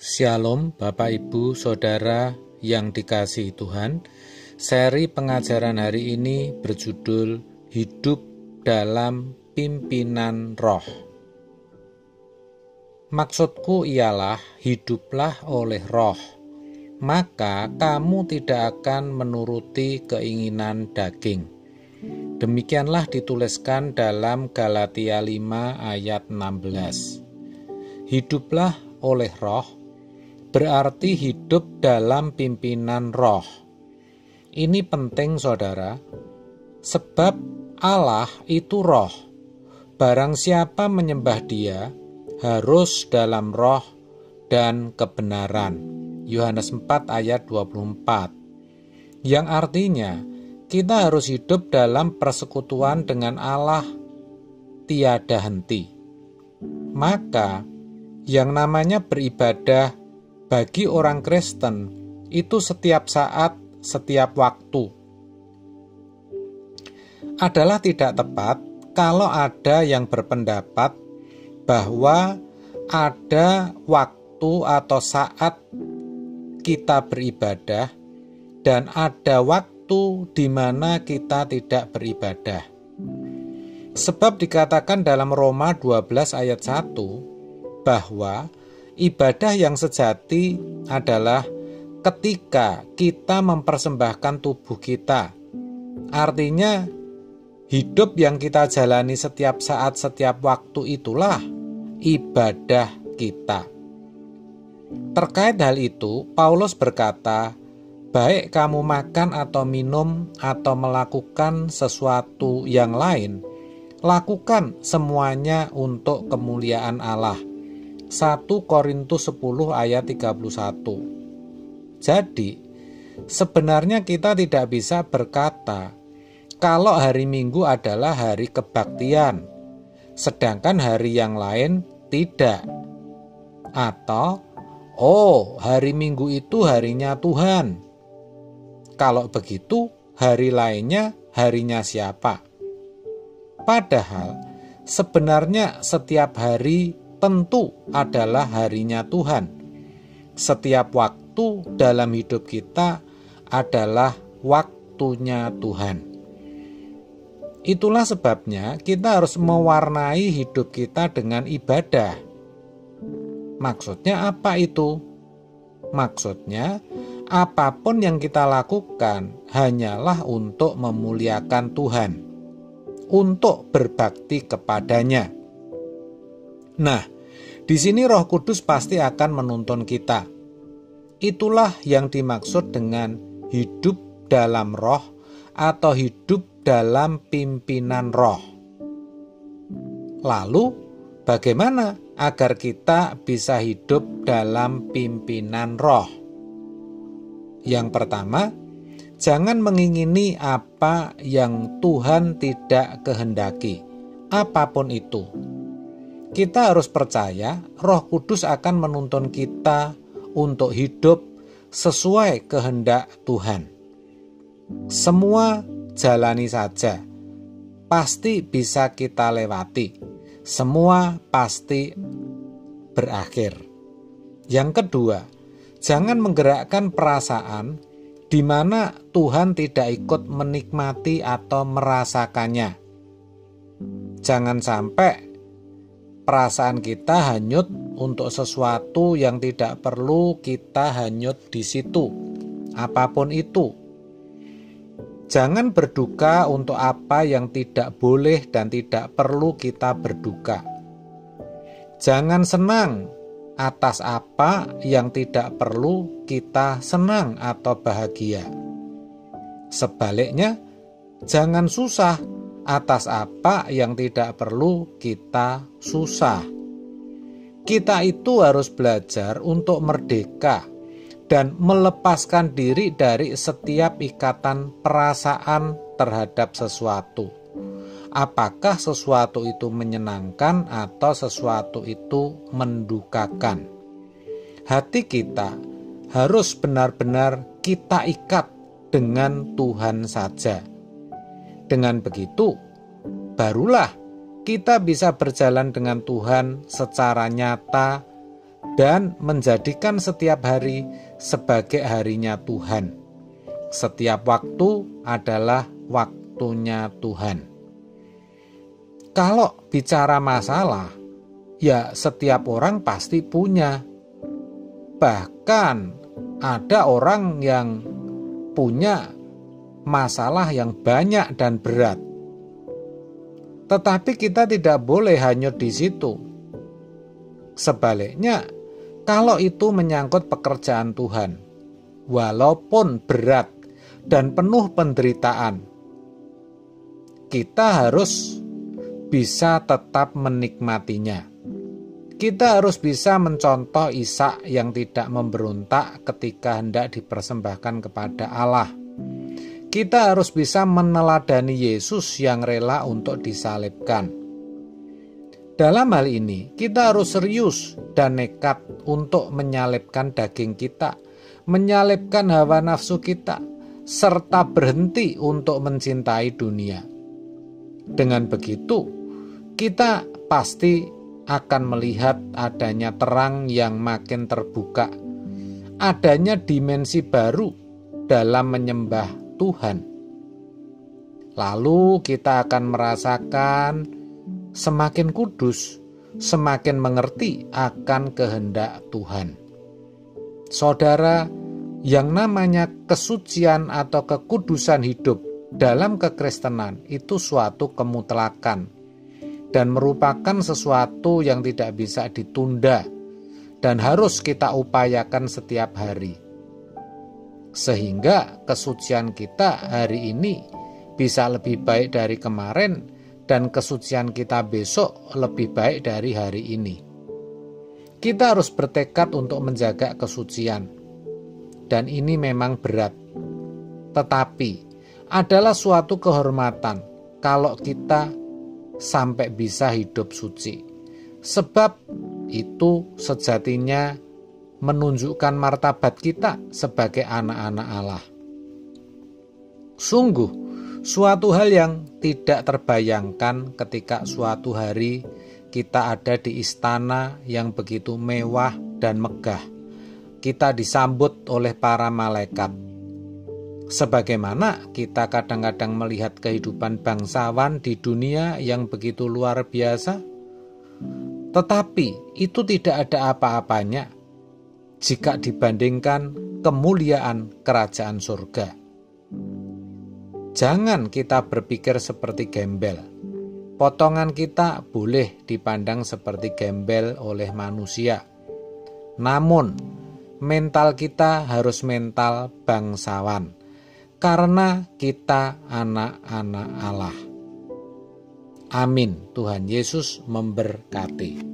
Shalom Bapak Ibu Saudara yang dikasihi Tuhan. Seri pengajaran hari ini berjudul Hidup dalam Pimpinan Roh. Maksudku ialah hiduplah oleh roh, maka kamu tidak akan menuruti keinginan daging. Demikianlah dituliskan dalam Galatia 5 ayat 16. Hiduplah oleh roh berarti hidup dalam pimpinan roh. Ini penting saudara, sebab Allah itu roh. Barang siapa menyembah Dia harus dalam roh dan kebenaran. Yohanes 4 ayat 24. Yang artinya kita harus hidup dalam persekutuan dengan Allah tiada henti. Maka yang namanya beribadah bagi orang Kristen itu setiap saat, setiap waktu. Adalah tidak tepat kalau ada yang berpendapat bahwa ada waktu atau saat kita beribadah dan ada waktu di mana kita tidak beribadah. Sebab dikatakan dalam Roma 12 ayat 1 bahwa ibadah yang sejati adalah ketika kita mempersembahkan tubuh kita. Artinya hidup yang kita jalani setiap saat, setiap waktu itulah ibadah kita. Terkait hal itu, Paulus berkata, baik kamu makan atau minum atau melakukan sesuatu yang lain, lakukan semuanya untuk kemuliaan Allah. 1 Korintus 10 ayat 31. Jadi, sebenarnya kita tidak bisa berkata kalau hari Minggu adalah hari kebaktian, sedangkan hari yang lain tidak. Atau, hari Minggu itu harinya Tuhan. Kalau begitu, hari lainnya harinya siapa? Padahal, sebenarnya setiap hari tentu adalah harinya Tuhan. Setiap waktu dalam hidup kita adalah waktunya Tuhan. Itulah sebabnya kita harus mewarnai hidup kita dengan ibadah. Maksudnya apa itu? Maksudnya, apapun yang kita lakukan hanyalah untuk memuliakan Tuhan, untuk berbakti kepadanya. Nah, di sini Roh Kudus pasti akan menuntun kita. Itulah yang dimaksud dengan hidup dalam roh atau hidup dalam pimpinan roh. Lalu, bagaimana agar kita bisa hidup dalam pimpinan roh? Yang pertama, jangan mengingini apa yang Tuhan tidak kehendaki, apapun itu. Kita harus percaya Roh Kudus akan menuntun kita untuk hidup sesuai kehendak Tuhan. Semua jalani saja, pasti bisa kita lewati. Semua pasti berakhir. Yang kedua, jangan menggerakkan perasaan di mana Tuhan tidak ikut menikmati atau merasakannya. Jangan sampai perasaan kita hanyut untuk sesuatu yang tidak perlu kita hanyut di situ, apapun itu. Jangan berduka untuk apa yang tidak boleh dan tidak perlu kita berduka. Jangan senang atas apa yang tidak perlu kita senang atau bahagia. Sebaliknya, jangan susah atas apa yang tidak perlu kita susah. Kita itu harus belajar untuk merdeka dan melepaskan diri dari setiap ikatan perasaan terhadap sesuatu. Apakah sesuatu itu menyenangkan atau sesuatu itu mendukakan? Hati kita harus benar-benar kita ikat dengan Tuhan saja. Dengan begitu, barulah kita bisa berjalan dengan Tuhan secara nyata dan menjadikan setiap hari sebagai harinya Tuhan. Setiap waktu adalah waktunya Tuhan. Kalau bicara masalah, ya setiap orang pasti punya. Bahkan ada orang yang punya masalah yang banyak dan berat. Tetapi kita tidak boleh hanyut di situ. Sebaliknya, kalau itu menyangkut pekerjaan Tuhan, walaupun berat dan penuh penderitaan, kita harus bisa tetap menikmatinya. Kita harus bisa mencontoh Ishak yang tidak memberontak ketika hendak dipersembahkan kepada Allah. Kita harus bisa meneladani Yesus yang rela untuk disalibkan. Dalam hal ini, kita harus serius dan nekat untuk menyalibkan daging kita, menyalibkan hawa nafsu kita, serta berhenti untuk mencintai dunia. Dengan begitu, kita pasti akan melihat adanya terang yang makin terbuka, adanya dimensi baru dalam menyembah Tuhan. Lalu kita akan merasakan semakin kudus, semakin mengerti akan kehendak Tuhan. Saudara, yang namanya kesucian atau kekudusan hidup dalam kekristenan itu suatu kemutlakan dan merupakan sesuatu yang tidak bisa ditunda dan harus kita upayakan setiap hari. Sehingga kesucian kita hari ini bisa lebih baik dari kemarin dan kesucian kita besok lebih baik dari hari ini. Kita harus bertekad untuk menjaga kesucian. Dan ini memang berat. Tetapi adalah suatu kehormatan kalau kita sampai bisa hidup suci. Sebab itu sejatinya menunjukkan martabat kita sebagai anak-anak Allah. Sungguh, suatu hal yang tidak terbayangkan ketika suatu hari kita ada di istana yang begitu mewah dan megah. Kita disambut oleh para malaikat. Sebagaimana kita kadang-kadang melihat kehidupan bangsawan di dunia yang begitu luar biasa, tetapi itu tidak ada apa-apanya jika dibandingkan kemuliaan kerajaan surga. Jangan kita berpikir seperti gembel. Potongan kita boleh dipandang seperti gembel oleh manusia. Namun, mental kita harus mental bangsawan, karena kita anak-anak Allah. Amin. Tuhan Yesus memberkati.